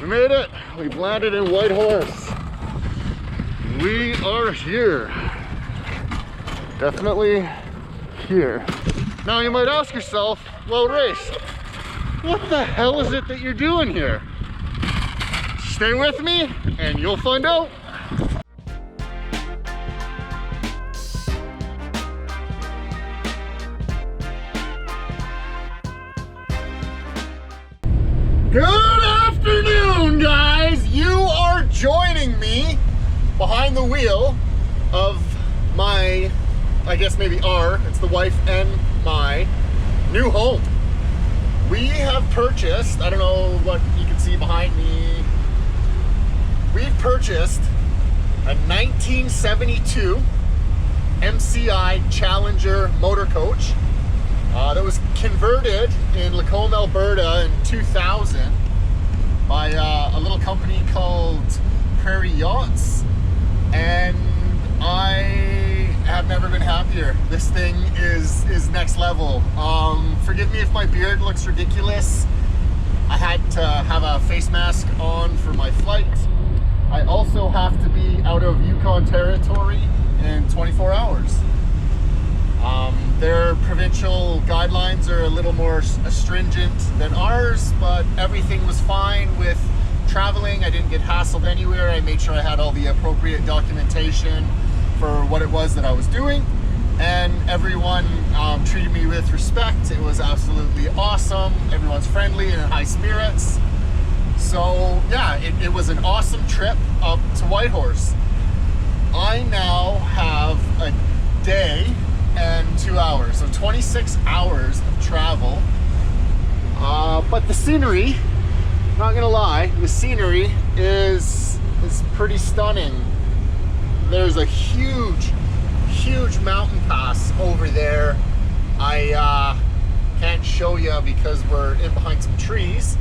We made it. We've landed in Whitehorse. We are here. Definitely here. Now you might ask yourself, well, Race, what the hell is it that you're doing here? Stay with me and you'll find out. Good afternoon, guys. You are joining me behind the wheel of my, I guess maybe it's the wife and my new home. We have purchased, I don't know what you can see behind me. We've purchased a 1972 MCI Challenger motor coach that was converted in Lacombe, Alberta in 2000 by a little company called Prairie Yachts, and I have never been happier. This thing is next level. Forgive me if my beard looks ridiculous. I had to have a face mask on for my flight. I also have to be out of Yukon Territory in 24 hours. Their provincial guidelines are a little more stringent than ours, but everything was fine with traveling. I didn't get hassled anywhere. I made sure I had all the appropriate documentation for what it was that I was doing, and everyone treated me with respect. It was absolutely awesome. Everyone's friendly and in high spirits. So yeah, it was an awesome trip up to Whitehorse. I now have a day and 2 hours, so 26 hours of travel. But the scenery, not gonna lie, the scenery is pretty stunning. There's a huge mountain pass over there. I can't show you because we're in behind some trees,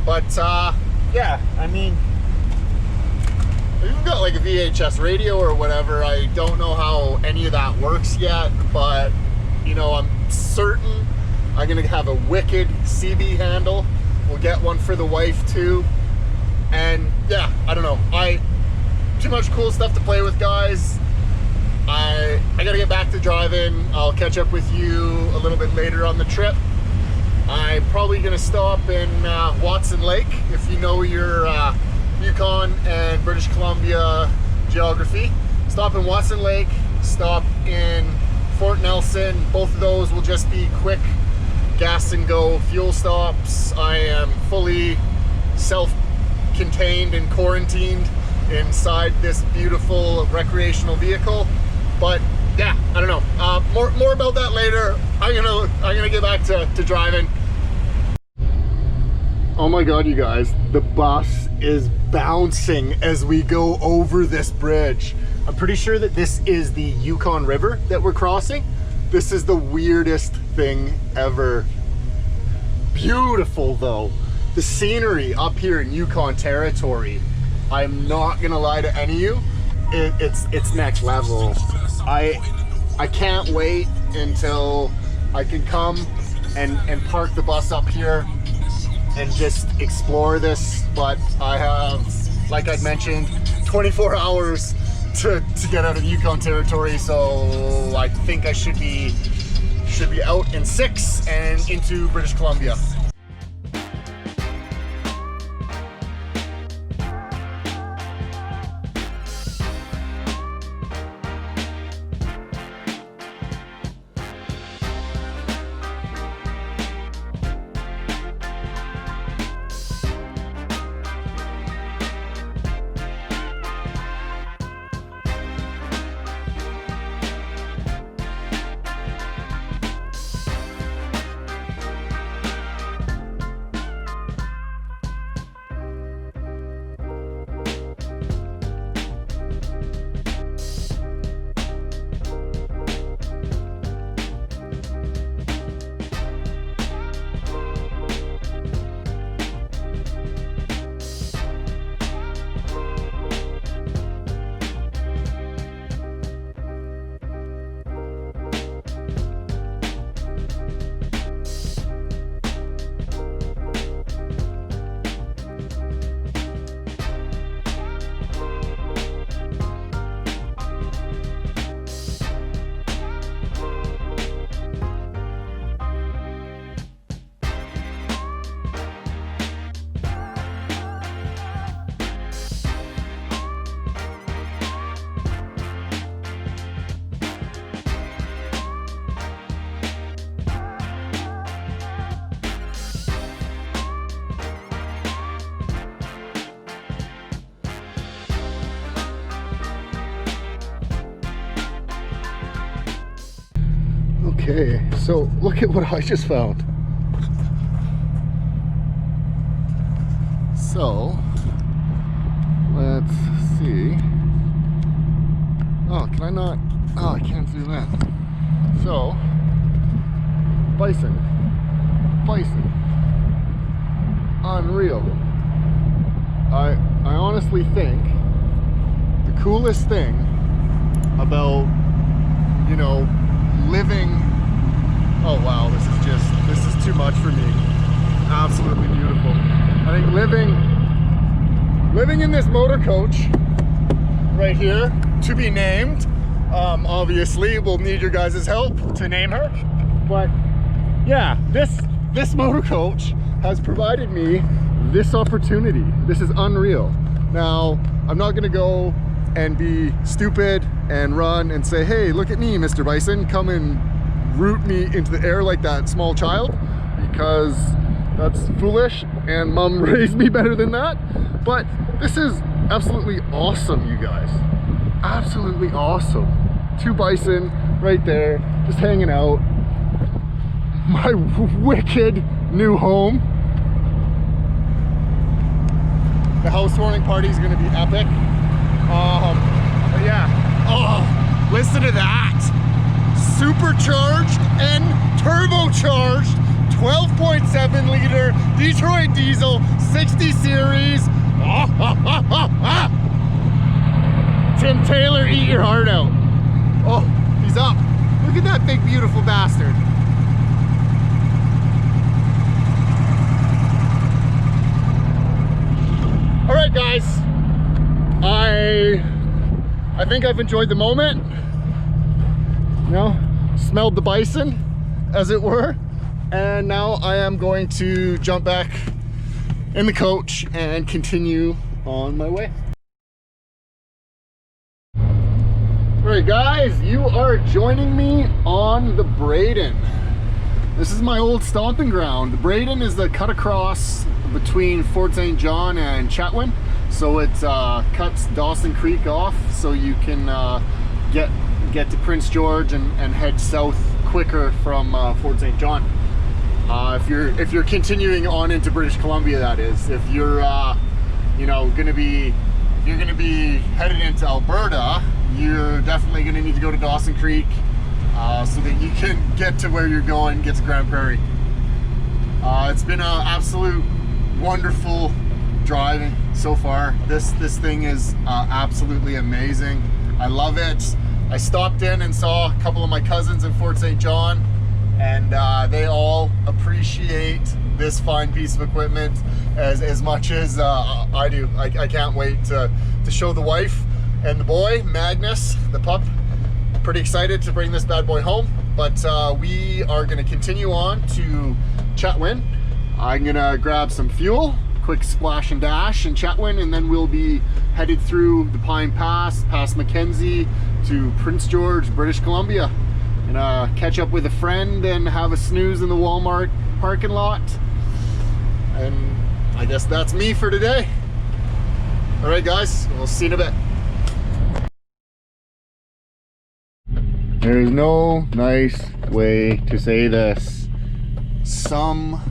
but yeah, I mean, we've got like a VHS radio or whatever. I don't know how any of that works yet, but you know, I'm certain I'm gonna have a wicked CB handle. We'll get one for the wife too. And yeah, I don't know. Too much cool stuff to play with, guys. I gotta get back to driving. I'll catch up with you a little bit later on the trip. I'm probably gonna stop in Watson Lake, if you know your Yukon and British Columbia geography. Stop in Watson Lake, stop in Fort Nelson. Both of those will just be quick gas and go fuel stops. I am fully self-contained and quarantined inside this beautiful recreational vehicle. But yeah, I don't know. More about that later. I'm gonna get back to driving. Oh my God, you guys, the bus is bouncing as we go over this bridge. I'm pretty sure that this is the Yukon River that we're crossing. This is the weirdest thing ever. Beautiful though. The scenery up here in Yukon Territory, I'm not gonna lie to any of you, it's next level. I can't wait until I can come and park the bus up here and just explore this. But I have, like I'd mentioned, 24 hours to get out of Yukon Territory, so I think I should be out in 6 and into British Columbia. Okay, so look at what I just found. So, let's see. Oh, can I not? Oh, I can't zoom in. So, bison. Bison. Unreal. I honestly think the coolest thing about, you know, living, oh wow, this is too much for me. Absolutely beautiful. I think living in this motor coach right here, to be named, obviously we'll need your guys' help to name her, but yeah, this motor coach has provided me this opportunity. This is unreal. Now, I'm not gonna go and be stupid and run and say, hey, look at me, Mr. Bison, come and root me into the air like that small child, because that's foolish and mom raised me better than that. But this is absolutely awesome, you guys. Absolutely awesome. 2 bison right there, just hanging out. My wicked new home. The housewarming party is going to be epic. But yeah, oh, listen to that. Supercharged and turbocharged 12.7 liter Detroit diesel 60 series. Tim Taylor, eat your heart out. Oh, he's up. Look at that big, beautiful bastard. All right, guys. I think I've enjoyed the moment. You know, smelled the bison, as it were. And now I am going to jump back in the coach and continue on my way. All right, guys, you are joining me on the Braden. This is my old stomping ground. The Braden is the cut across between Fort St. John and Chatwin. So it cuts Dawson Creek off so you can get to Prince George and head south quicker from Fort St. John. If you're continuing on into British Columbia, that is. If you're you know, gonna be headed into Alberta, you're definitely gonna need to go to Dawson Creek so that you can get to where you're going, get to Grand Prairie. It's been an absolute wonderful driving so far. This thing is absolutely amazing. I love it. I stopped in and saw a couple of my cousins in Fort St. John, and they all appreciate this fine piece of equipment as much as I do. I can't wait to show the wife and the boy, Magnus, the pup. Pretty excited to bring this bad boy home, but we are going to continue on to Chatwin. I'm going to grab some fuel, quick splash and dash in Chatwin, and then we'll be headed through the Pine Pass, past Mackenzie to Prince George, British Columbia. And catch up with a friend and have a snooze in the Walmart parking lot. And I guess that's me for today. All right, guys, we'll see you in a bit. There's no nice way to say this. Some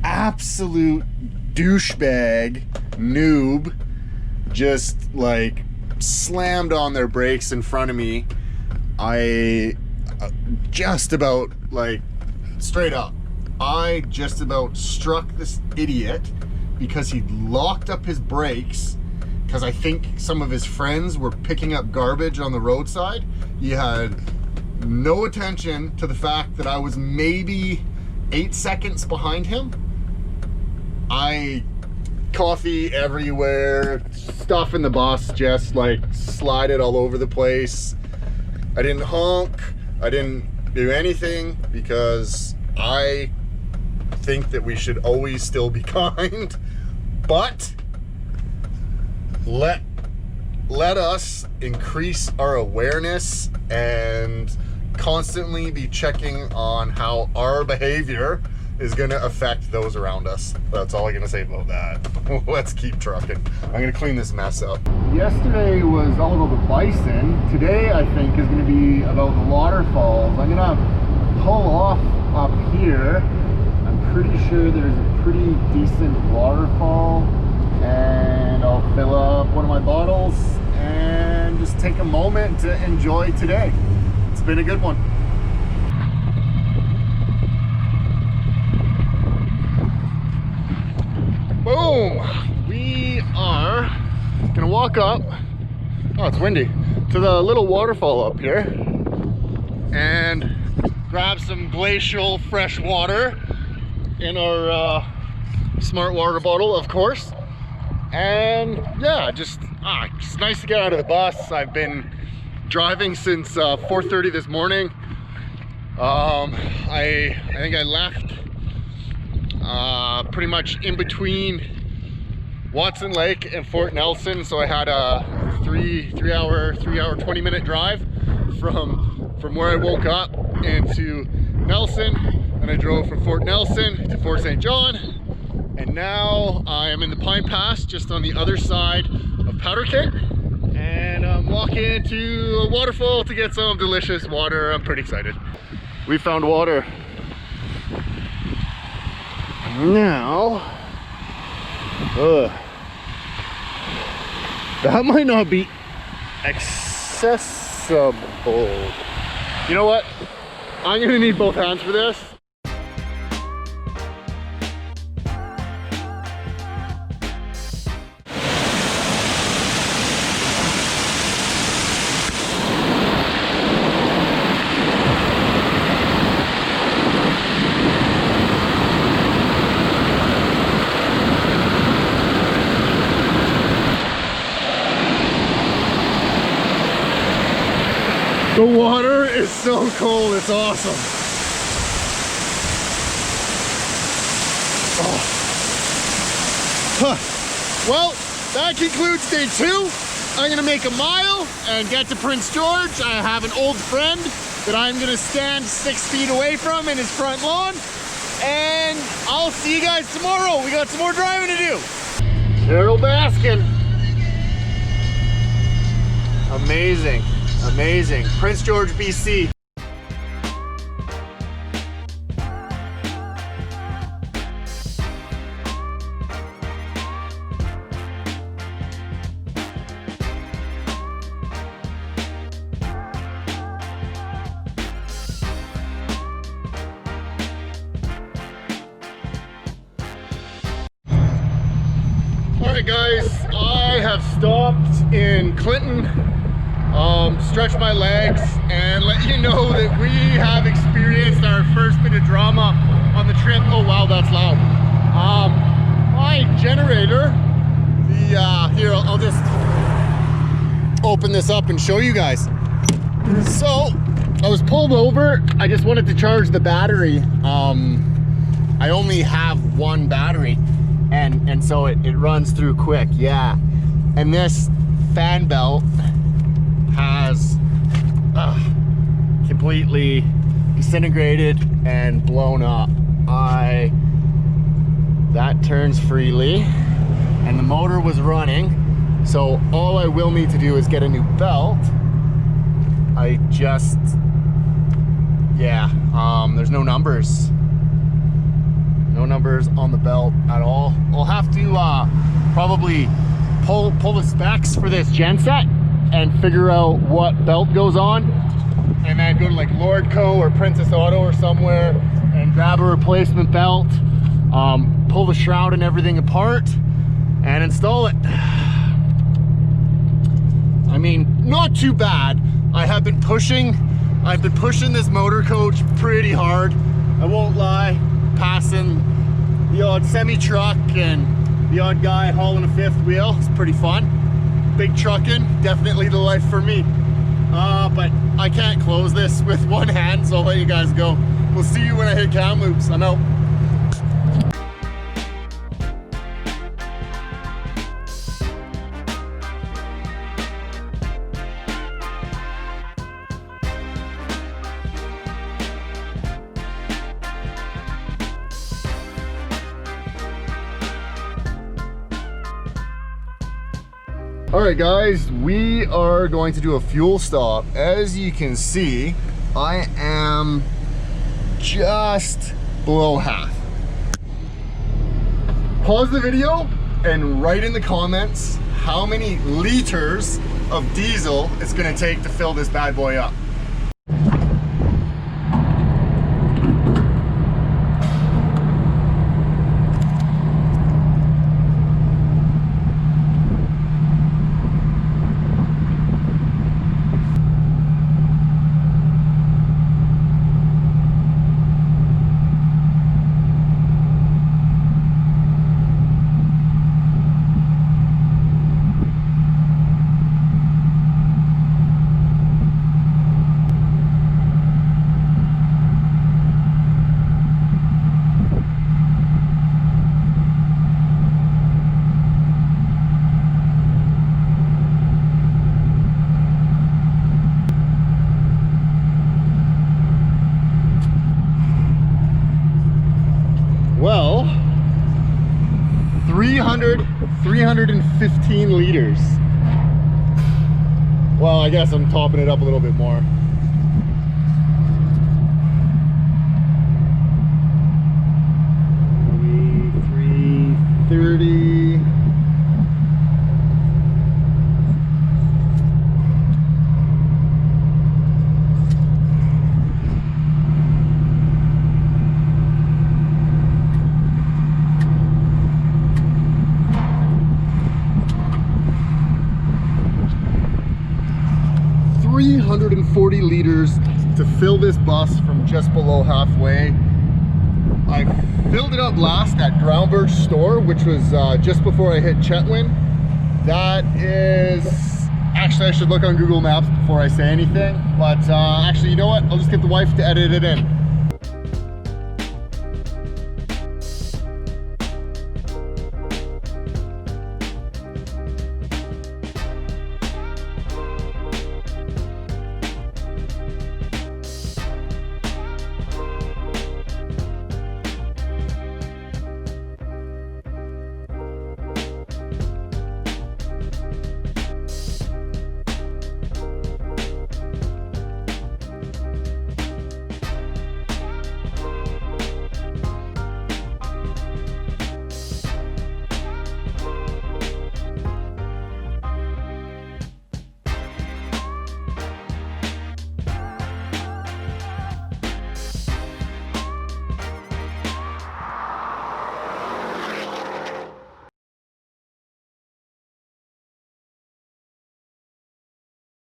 absolute douchebag noob just like slammed on their brakes in front of me. I just about, like, straight up, I just about struck this idiot because he locked up his brakes because I think some of his friends were picking up garbage on the roadside. He had no attention to the fact that I was maybe 8 seconds behind him. Coffee everywhere, stuff in the bus just like slided all over the place. I didn't honk, I didn't do anything because I think that we should always still be kind, but let us increase our awareness and constantly be checking on how our behavior is gonna affect those around us. That's all I'm gonna say about that. Let's keep trucking. I'm gonna clean this mess up. Yesterday was all about the bison. Today, I think, is gonna be about the waterfalls. I'm gonna pull off up here. I'm pretty sure there's a pretty decent waterfall, and I'll fill up one of my bottles and just take a moment to enjoy today. It's been a good one. Boom! We are gonna walk up, oh it's windy, to the little waterfall up here and grab some glacial fresh water in our smart water bottle, of course. And yeah, just it's nice to get out of the bus. I've been driving since 4:30 this morning. I think I left pretty much in between Watson Lake and Fort Nelson, so I had a 3 hour 20-minute drive from where I woke up into Nelson, and I drove from Fort Nelson to Fort St. John, and now I am in the Pine Pass just on the other side of Powder Keg, and I'm walking to a waterfall to get some delicious water. I'm pretty excited. We found water. Now, that might not be accessible. You know what? I'm gonna need both hands for this. The water is so cold, it's awesome. Oh. Huh. Well, that concludes day 2. I'm gonna make a mile and get to Prince George. I have an old friend that I'm gonna stand 6 feet away from in his front lawn. And I'll see you guys tomorrow. We got some more driving to do. Carol Baskin. Amazing. Amazing. Prince George, BC. Alright guys, I have stopped in Clinton, stretch my legs and let you know that we have experienced our first bit of drama on the trip. Oh wow, that's loud. My generator, here I'll just open this up and show you guys. So I was pulled over. I just wanted to charge the battery. I only have one battery, and so it runs through quick. Yeah, and this fan belt has completely disintegrated and blown up. That turns freely and the motor was running, so all I will need to do is get a new belt. There's no numbers on the belt at all. I'll have to probably pull the specs for this genset and figure out what belt goes on, and then go to like Lordco or Princess Auto or somewhere and grab a replacement belt, pull the shroud and everything apart and install it. I mean, not too bad. I've been pushing this motor coach pretty hard. I won't lie, passing the odd semi-truck and the odd guy hauling a fifth wheel. It's pretty fun. Big trucking, definitely the life for me. But I can't close this with one hand, so I'll let you guys go. We'll see you when I hit Kamloops. I'm out. All right, guys, we are going to do a fuel stop. As you can see, I am just below half. Pause the video and write in the comments how many liters of diesel it's gonna take to fill this bad boy up. Well, 315 liters. Well, I guess I'm topping it up a little bit more. Maybe 330. $340 liters to fill this bus from just below halfway. I filled it up last at Groundbirch store, which was just before I hit Chetwynd. That is, actually I should look on Google Maps before I say anything, but actually, you know what? I'll just get the wife to edit it in.